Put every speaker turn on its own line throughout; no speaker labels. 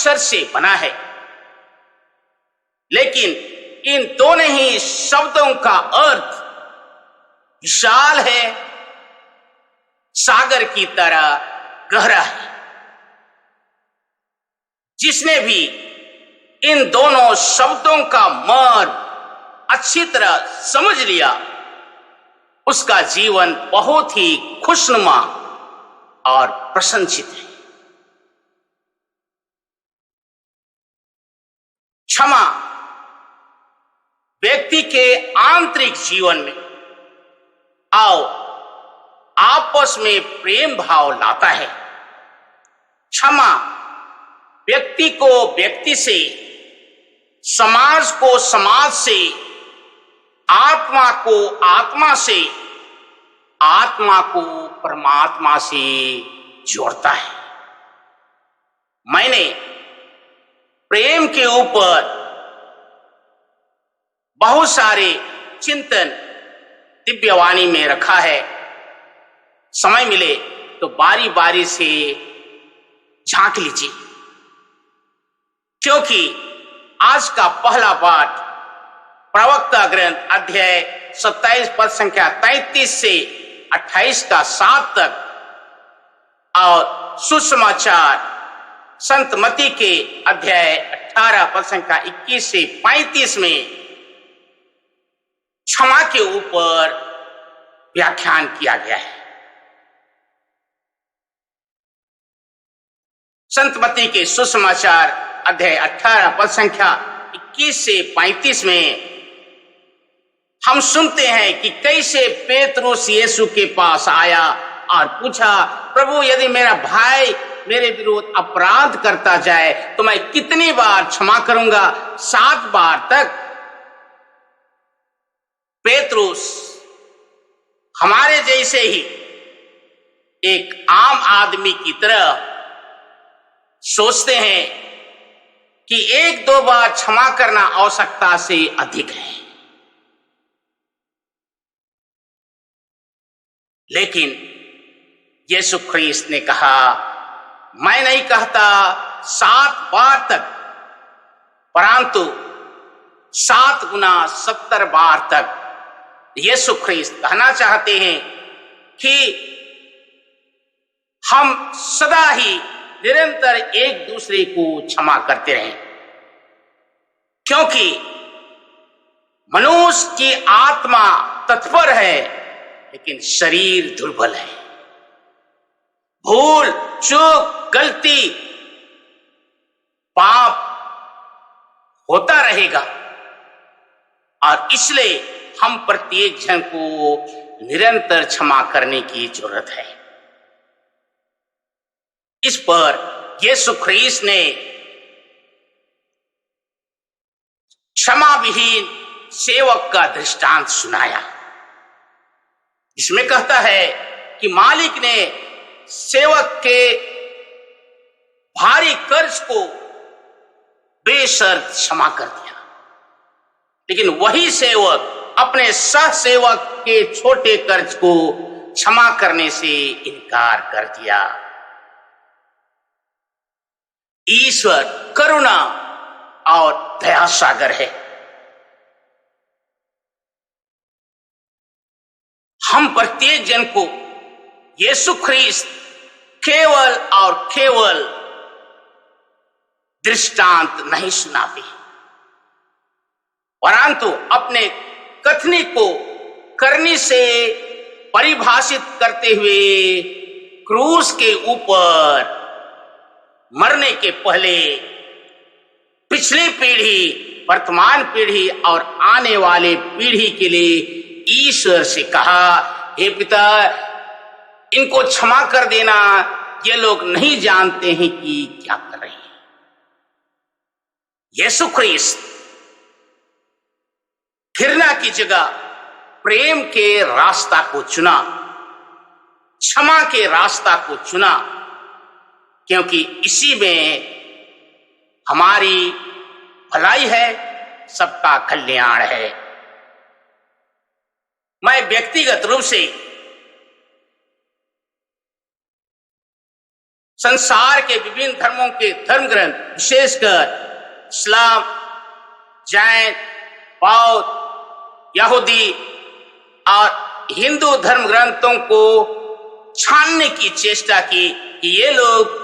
अक्षर से बना है, लेकिन इन दोनों ही शब्दों का अर्थ विशाल है, सागर की तरह गहरा है। जिसने भी इन दोनों शब्दों का मर्म अच्छी तरह समझ लिया, उसका जीवन बहुत ही खुशनुमा और प्रशंसित है। क्षमा व्यक्ति के आंतरिक जीवन में आओ आपस में प्रेम भाव लाता है। क्षमा व्यक्ति को व्यक्ति से, समाज को समाज से, आत्मा को आत्मा से, आत्मा को परमात्मा से जोड़ता है। मैंने प्रेम के ऊपर बहुत सारे चिंतन दिव्यवाणी में रखा है। समय मिले तो बारी बारी से झांक लीजिए, क्योंकि आज का पहला पाठ प्रवक्ता ग्रंथ अध्याय 27 पद संख्या 33 से 28 का 7 तक और सुसमाचार संत मती के अध्याय 18 पद संख्या 21 से 35 में क्षमा के ऊपर व्याख्यान किया गया है। संत मती के सुसमाचार अध्याय 18 पद संख्या 21 से 35 में हम सुनते हैं कि कैसे पेतरुस यीशु के पास आया और पूछा, प्रभु यदि मेरा भाई मेरे विरुद्ध अपराध करता जाए तो मैं कितनी बार क्षमा करूंगा? 7 बार तक। पेतरुस हमारे जैसे ही एक आम आदमी की तरह सोचते हैं कि 1-2 बार क्षमा करना आवश्यकता से अधिक है, लेकिन यीशु ख्रीस्त ने कहा, मैं नहीं कहता 7 बार तक, परंतु 7 गुना 70 बार तक। यीशु ख्रीस्त कहना चाहते हैं कि हम सदा ही निरंतर एक दूसरे को क्षमा करते रहें, क्योंकि मनुष्य की आत्मा तत्पर है लेकिन शरीर दुर्बल है। भूल चूक गलती पाप होता रहेगा और इसलिए हम प्रत्येक जन को निरंतर क्षमा करने की जरूरत है। इस पर यीशु ख्रीस्त ने क्षमा विहीन सेवक का दृष्टांत सुनाया। इसमें कहता है कि मालिक ने सेवक के भारी कर्ज को बेशर्त क्षमा कर दिया, लेकिन वही सेवक अपने सह सेवक के छोटे कर्ज को क्षमा करने से इनकार कर दिया। ईश्वर करुणा और दया सागर है। हम प्रत्येक जन को यीशु ख्रीस्त केवल और केवल दृष्टांत नहीं सुनाते, परंतु अपने कथनी को करनी से परिभाषित करते हुए क्रूस के ऊपर मरने के पहले पिछली पीढ़ी, वर्तमान पीढ़ी और आने वाले पीढ़ी के लिए ईश्वर से कहा, हे पिता इनको क्षमा कर देना, ये लोग नहीं जानते हैं कि क्या कर रहे हैं। यीशु ख्रीस्त घृणा की जगह प्रेम के रास्ता को चुना, क्षमा के रास्ता को चुना, क्योंकि इसी में हमारी भलाई है, सबका कल्याण है। मैं व्यक्तिगत रूप से संसार के विभिन्न धर्मों के धर्म ग्रंथ, विशेषकर इस्लाम, जैन, बौद्ध, यहूदी और हिंदू धर्म ग्रंथों को छानने की चेष्टा की कि ये लोग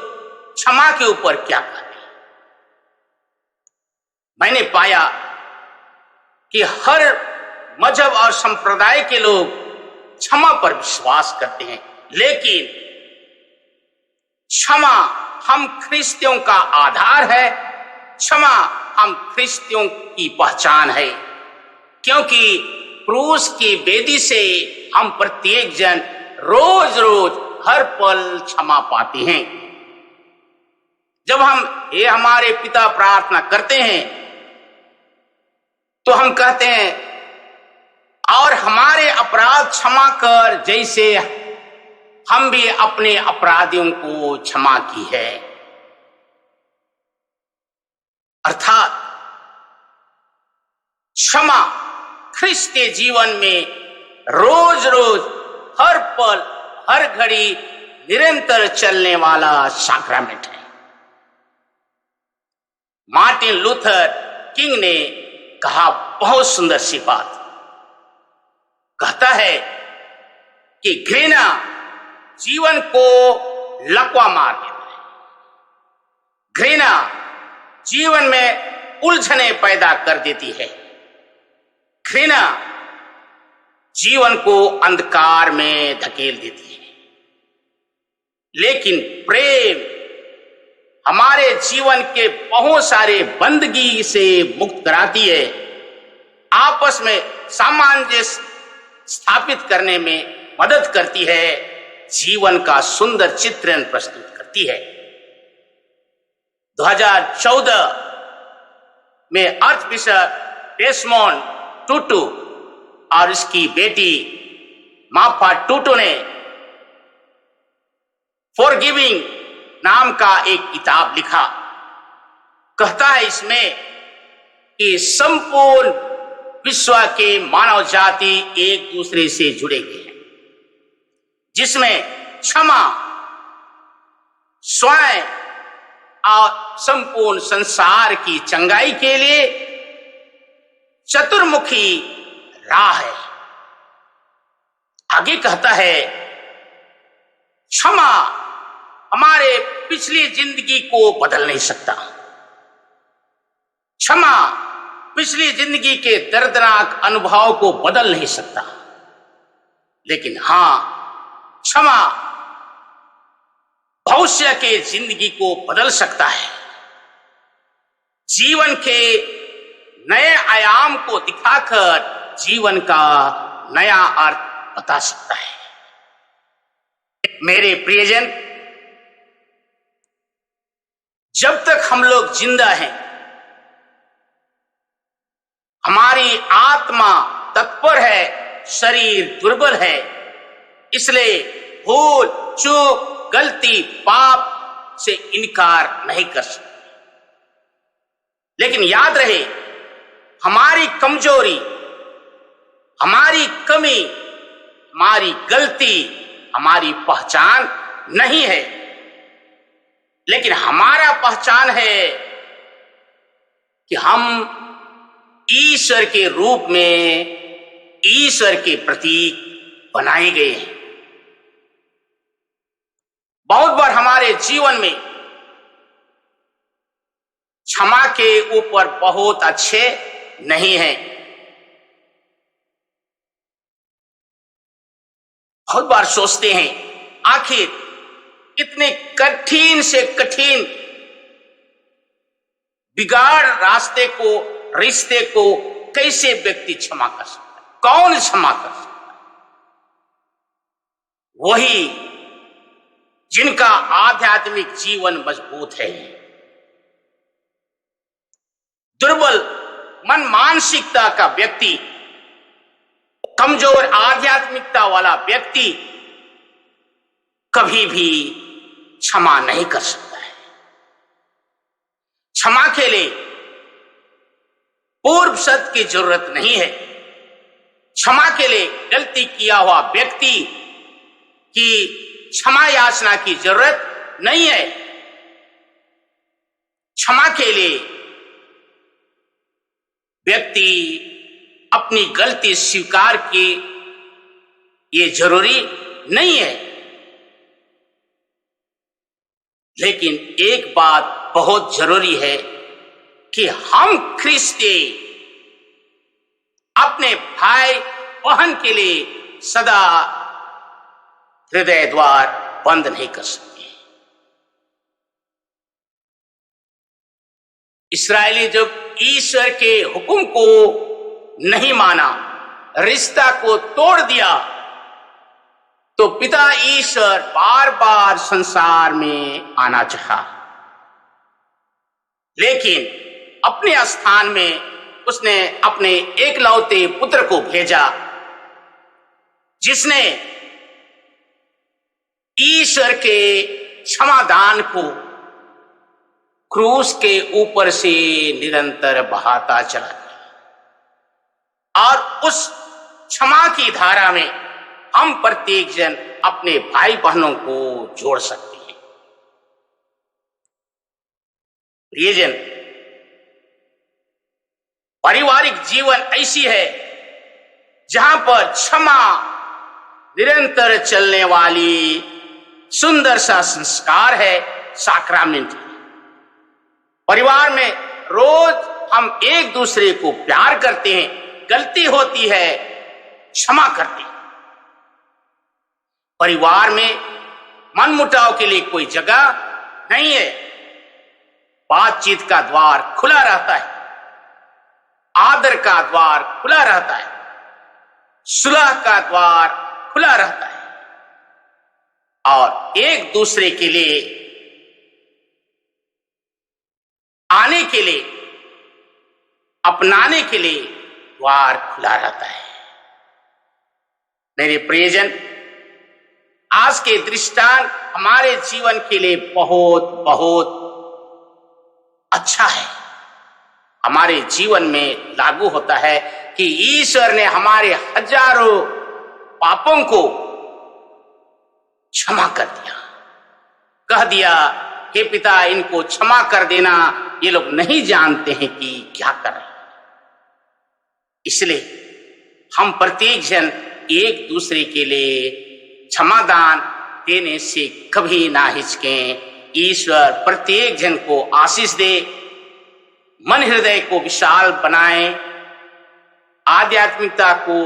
क्षमा के ऊपर क्या कर रहे हैं। मैंने पाया कि हर मजहब और संप्रदाय के लोग क्षमा पर विश्वास करते हैं, लेकिन क्षमा हम ख्रिस्तियों का आधार है, क्षमा हम ख्रिस्तियों की पहचान है, क्योंकि क्रूस की वेदी से हम प्रत्येक जन रोज रोज हर पल क्षमा पाते हैं। जब हम ये हमारे पिता प्रार्थना करते हैं तो हम कहते हैं, और हमारे अपराध क्षमा कर जैसे हम भी अपने अपराधियों को क्षमा की है। अर्थात क्षमा ख्रिस्त के जीवन में रोज रोज हर पल हर घड़ी निरंतर चलने वाला सैक्रामेंट है। मार्टिन लूथर किंग ने कहा बहुत सुंदर सी बात, कहता है कि घृणा जीवन को लकवा मार देता है, घृणा जीवन में उलझने पैदा कर देती है, घृणा जीवन को अंधकार में धकेल देती है, लेकिन प्रेम हमारे जीवन के बहुत सारे बंदगी से मुक्त कराती है, आपस में सामंजस्य स्थापित करने में मदद करती है, जीवन का सुंदर चित्रण प्रस्तुत करती है। 2014 में अर्थ बिशप डेसमोंड टूटू और उसकी बेटी माफा टूटू ने फॉरगिविंग नाम का एक किताब लिखा। कहता है इसमें कि संपूर्ण विश्व के मानव जाति एक दूसरे से जुड़े गए हैं, जिसमें क्षमा स्वयं और संपूर्ण संसार की चंगाई के लिए चतुर्मुखी राह है। आगे कहता है, क्षमा हमारे पिछली जिंदगी को बदल नहीं सकता, क्षमा पिछली जिंदगी के दर्दनाक अनुभव को बदल नहीं सकता, लेकिन हां, क्षमा भविष्य के जिंदगी को बदल सकता है, जीवन के नए आयाम को दिखाकर जीवन का नया अर्थ बता सकता है। मेरे प्रियजन, जब तक हम लोग जिंदा हैं, हमारी आत्मा तत्पर है, शरीर दुर्बल है, इसलिए भूल चूक गलती पाप से इनकार नहीं कर सकते। लेकिन याद रहे, हमारी कमजोरी, हमारी कमी, हमारी गलती हमारी पहचान नहीं है, लेकिन हमारा पहचान है कि हम ईश्वर के रूप में ईश्वर के प्रतीक बनाए गए हैं। बहुत बार हमारे जीवन में क्षमा के ऊपर बहुत अच्छे नहीं हैं। बहुत बार सोचते हैं, आखिर इतने कठिन से कठिन बिगाड़ रास्ते को, रिश्ते को कैसे व्यक्ति क्षमा कर सकता है? कौन क्षमा कर सकता है? वही जिनका आध्यात्मिक जीवन मजबूत है। दुर्बल मन मानसिकता का व्यक्ति, कमजोर आध्यात्मिकता वाला व्यक्ति कभी भी क्षमा नहीं कर सकता है। क्षमा के लिए पूर्व सत्य की जरूरत नहीं है। क्षमा के लिए गलती किया हुआ व्यक्ति की क्षमा याचना की जरूरत नहीं है। क्षमा के लिए व्यक्ति अपनी गलती स्वीकार की, ये जरूरी नहीं है। लेकिन एक बात बहुत जरूरी है कि हम ख्रिस्ती अपने भाई बहन के लिए सदा हृदय द्वार बंद नहीं कर सकते। इस्राएली जब ईश्वर के हुक्म को नहीं माना, रिश्ता को तोड़ दिया, तो पिता ईश्वर बार बार संसार में आना चाहा, लेकिन अपने स्थान में उसने अपने एकलौते पुत्र को भेजा, जिसने ईश्वर के क्षमादान को क्रूस के ऊपर से निरंतर बहाता चला गया। और उस क्षमा की धारा में हम प्रत्येक जन अपने भाई बहनों को जोड़ सकते हैं। प्रियजन, पारिवारिक जीवन ऐसी है जहां पर क्षमा निरंतर चलने वाली सुंदर सा संस्कार है, साक्रामेंट। परिवार में रोज हम एक दूसरे को प्यार करते हैं, गलती होती है क्षमा करते हैं। परिवार में मनमुटाव के लिए कोई जगह नहीं है। बातचीत का द्वार खुला रहता है, आदर का द्वार खुला रहता है, सुलह का द्वार खुला रहता है, और एक दूसरे के लिए आने के लिए, अपनाने के लिए द्वार खुला रहता है। मेरे प्रियजन, आज के दृष्टांत हमारे जीवन के लिए बहुत बहुत अच्छा है। हमारे जीवन में लागू होता है कि ईश्वर ने हमारे हजारों पापों को क्षमा कर दिया, कह दिया, हे पिता इनको क्षमा कर देना, ये लोग नहीं जानते हैं कि क्या कर रहे हैं। इसलिए हम प्रत्येक जन एक दूसरे के लिए क्षमादान देने से कभी ना हिचकें। ईश्वर प्रत्येक जन को आशीष दे, मन हृदय को विशाल बनाए, आध्यात्मिकता को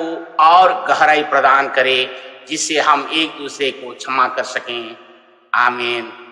और गहराई प्रदान करे, जिससे हम एक दूसरे को क्षमा कर सकें। आमीन।